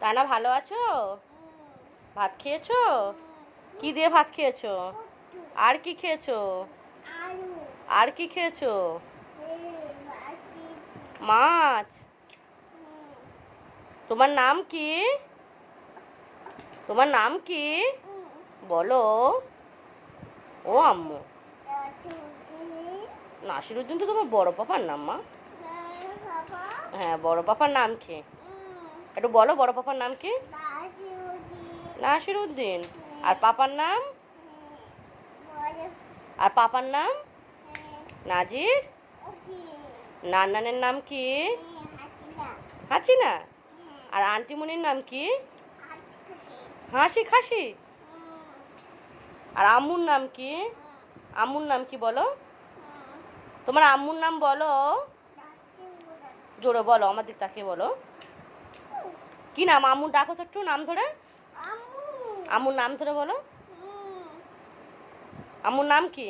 রানা ভালো আছো? ভাত খেয়েছো? কি দিয়ে ভাত খেয়েছো? আর কি খেয়েছো? আর কি খেয়েছো? মাছ। তোমার নাম কি? তোমার নাম কি? বলো। ও আম্মু, নাসিরুদ্দিন তো তোমার বড় পাপার নাম মা। হ্যাঁ, বড় পাপার নাম কি? একটু বলো, বড় পাপার নাম কি? নাসিরুদ্দিন। আর পাপার নাম? আর পাপার নাম? নাজির। নান্নানের নাম কি? হাসিনা। আর আন্টিমণির নাম কি? হাসি খাসি। আর আম্মুর নাম কি? আম্মুর নাম কি বলো? তোমার আম্মুর নাম বলো। জোরে বলো, আমার দিক তাকিয়ে বলো। কি নাম? আম্মুর ডাকো তো একটু নাম ধরে। আম্মুর নাম ধরে বলো। আম্মুর নাম কি?